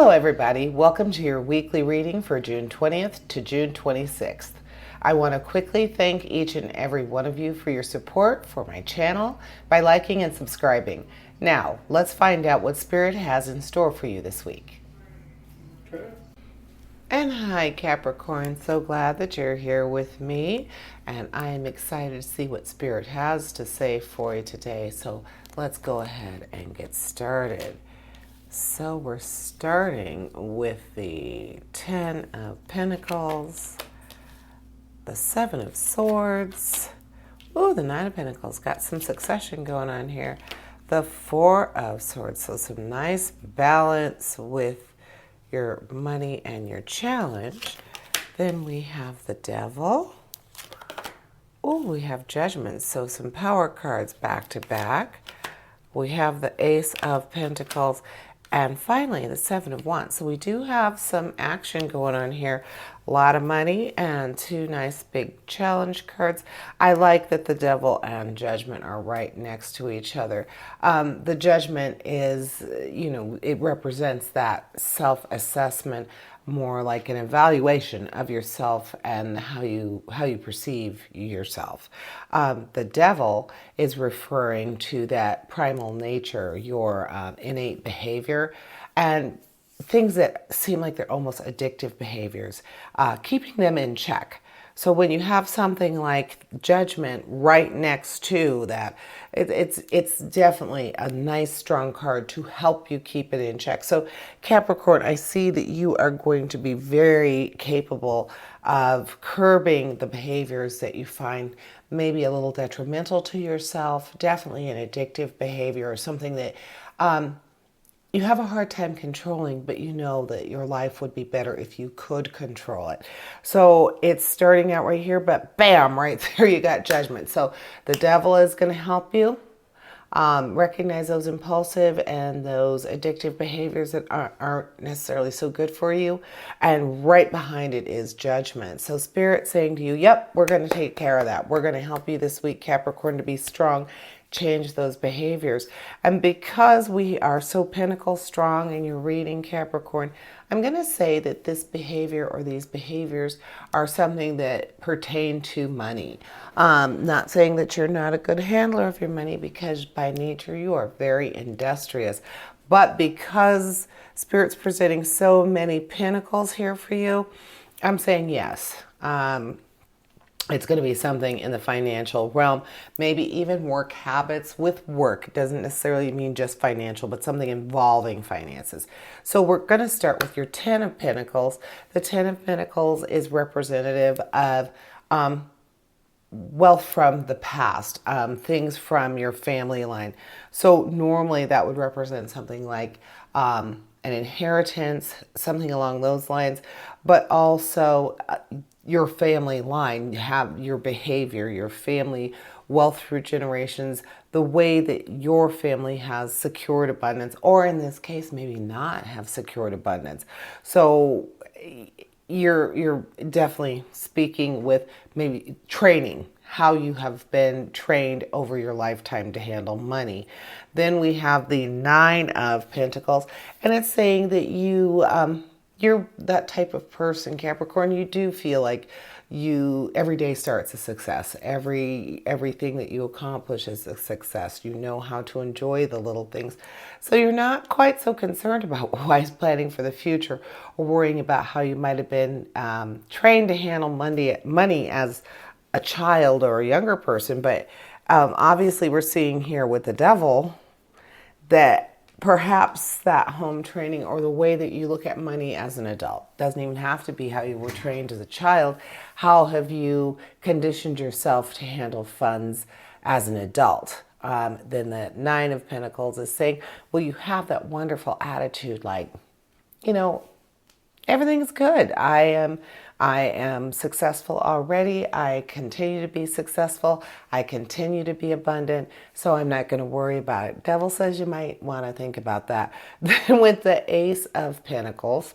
Hello everybody, welcome to your weekly reading for June 20th to June 26th. I want to quickly thank each and every one of you for your support for my channel by liking and subscribing. Now, let's find out what Spirit has in store for you this week. Okay. And hi Capricorn, so glad that you're here with me, and I am excited to see what Spirit has to say for you today. So let's go ahead and get started. So we're starting with the 10 of Pentacles, the 7 of Swords, ooh, the 9 of Pentacles, got some succession going on here, the 4 of Swords, so some nice balance with your money and your challenge. Then we have the Devil, ooh, we have Judgment, so some power cards back to back. We have the Ace of Pentacles, and finally, the 7 of Wands. So we do have some action going on here. A lot of money and 2 nice big challenge cards. I like that the Devil and Judgment are right next to each other. The Judgment is, it represents that self-assessment, more like an evaluation of yourself and how you perceive yourself. The Devil is referring to that primal nature, your innate behavior, and things that seem like they're almost addictive behaviors, keeping them in check. So when you have something like Judgment right next to that, it's definitely a nice strong card to help you keep it in check. So Capricorn, I see that you are going to be very capable of curbing the behaviors that you find maybe a little detrimental to yourself, definitely an addictive behavior or something that you have a hard time controlling, but you know that your life would be better if you could control it. So it's starting out right here, but bam, right there you got Judgment. So the Devil is going to help you recognize those impulsive and those addictive behaviors that aren't necessarily so good for you. And right behind it is Judgment. So Spirit saying to you, yep, we're going to take care of that. We're going to help you this week, Capricorn, to be strong, change those behaviors. And because we are so pentacle strong in your reading, Capricorn, I'm going to say that this behavior or these behaviors are something that pertain to money. Not saying that you're not a good handler of your money, because by nature you are very industrious. But because Spirit's presenting so many pentacles here for you, I'm saying yes. It's going to be something in the financial realm, maybe even work habits with work. It doesn't necessarily mean just financial, but something involving finances. So we're going to start with your 10 of Pentacles. The 10 of Pentacles is representative of wealth from the past, things from your family line. So normally that would represent something like an inheritance, something along those lines, but also your family line, have your behavior, your family wealth through generations, the way that your family has secured abundance, or in this case, maybe not have secured abundance. So you're definitely speaking with maybe training, how you have been trained over your lifetime to handle money. Then we have the 9 of Pentacles, and it's saying that you're that type of person, Capricorn. You do feel like every day starts a success. Everything that you accomplish is a success. You know how to enjoy the little things. So you're not quite so concerned about wise planning for the future or worrying about how you might have been trained to handle money as a child or a younger person. But obviously we're seeing here with the Devil that perhaps that home training or the way that you look at money as an adult, doesn't even have to be how you were trained as a child. How have you conditioned yourself to handle funds as an adult? Then the 9 of Pentacles is saying, well, you have that wonderful attitude like, everything's good. I am successful already. I continue to be successful. I continue to be abundant. So I'm not going to worry about it. Devil says you might want to think about that. Then with the Ace of Pentacles,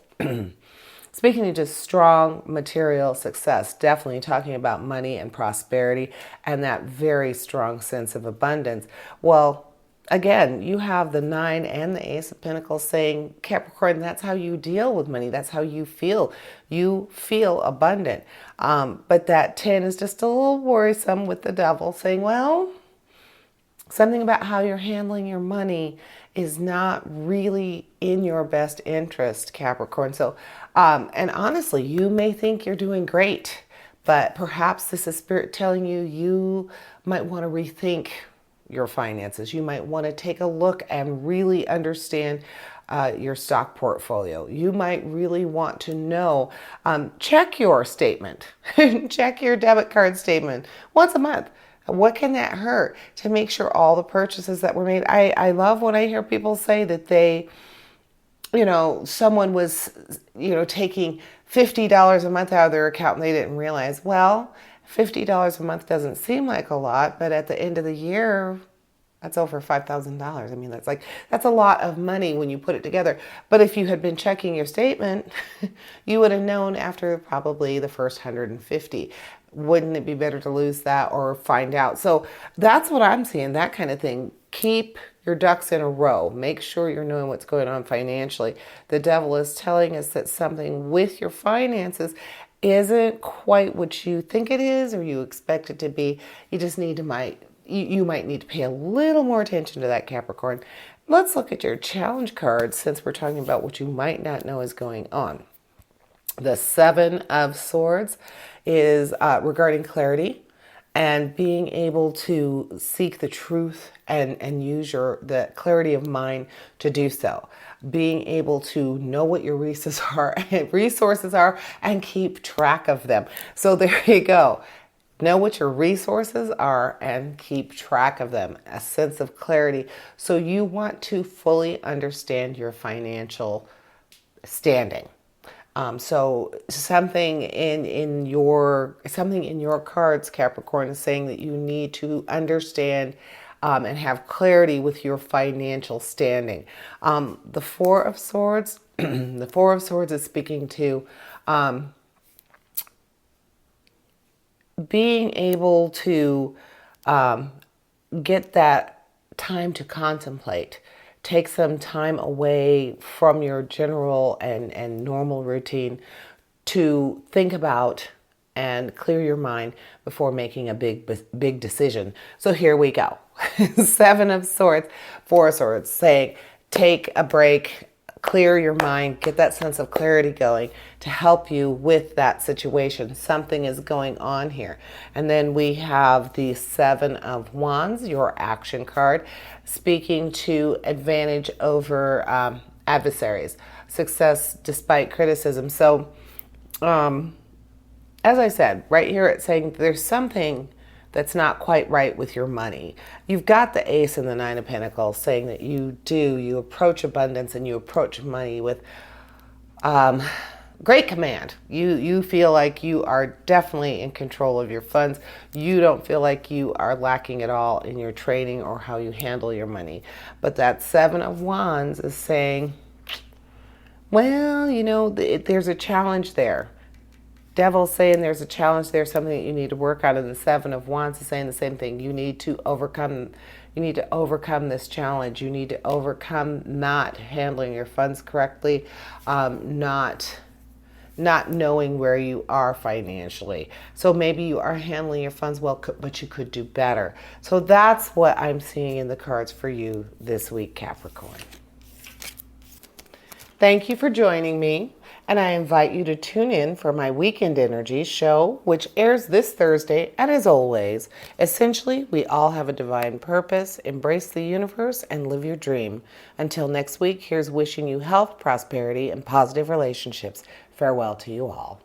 speaking of just strong material success, definitely talking about money and prosperity and that very strong sense of abundance. Well, again, you have the 9 and the Ace of Pentacles saying, Capricorn, that's how you deal with money. That's how you feel. You feel abundant. But that 10 is just a little worrisome with the Devil saying, well, something about how you're handling your money is not really in your best interest, Capricorn. So, and honestly, you may think you're doing great, but perhaps this is Spirit telling you you might want to rethink your finances. You might want to take a look and really understand your stock portfolio. You might really want to know, check your statement, check your debit card statement once a month. What can that hurt to make sure all the purchases that were made? I love when I hear people say that they, someone was, taking $50 a month out of their account and they didn't realize, well, $50 a month doesn't seem like a lot, but at the end of the year, that's over $5,000. I mean, that's a lot of money when you put it together. But if you had been checking your statement, you would have known after probably the first 150. Wouldn't it be better to lose that or find out? So that's what I'm seeing, that kind of thing. Keep your ducks in a row. Make sure you're knowing what's going on financially. The Devil is telling us that something with your finances isn't quite what you think it is or you expect it to be. You just need to you might need to pay a little more attention to that, Capricorn. Let's look at your challenge cards since we're talking about what you might not know is going on. The 7 of Swords is regarding clarity and being able to seek the truth and use the clarity of mind to do so. Being able to know what your resources are and keep track of them. So there you go. Know what your resources are and keep track of them. A sense of clarity. So you want to fully understand your financial standing. So something in your cards, Capricorn, is saying that you need to understand and have clarity with your financial standing. The 4 of Swords, the 4 of Swords is speaking to being able to get that time to contemplate. Take some time away from your general and normal routine to think about and clear your mind before making a big decision. So here we go. 7 of Swords, 4 of Swords, saying take a break, clear your mind, get that sense of clarity going to help you with that situation. Something is going on here. And then we have the 7 of Wands, your action card, speaking to advantage over adversaries, success despite criticism. So, as I said, right here it's saying there's something that's not quite right with your money. You've got the Ace and the 9 of Pentacles saying that you approach abundance and you approach money with great command. You feel like you are definitely in control of your funds. You don't feel like you are lacking at all in your trading or how you handle your money. But that 7 of Wands is saying, well, there's a challenge there. Devil's saying there's a challenge there, something that you need to work on. And the 7 of Wands is saying the same thing. You need to overcome this challenge. You need to overcome not handling your funds correctly, not knowing where you are financially. So maybe you are handling your funds well, but you could do better. So that's what I'm seeing in the cards for you this week, Capricorn. Thank you for joining me. And I invite you to tune in for my Weekend Energy show, which airs this Thursday. And as always, essentially, we all have a divine purpose. Embrace the universe and live your dream. Until next week, here's wishing you health, prosperity, and positive relationships. Farewell to you all.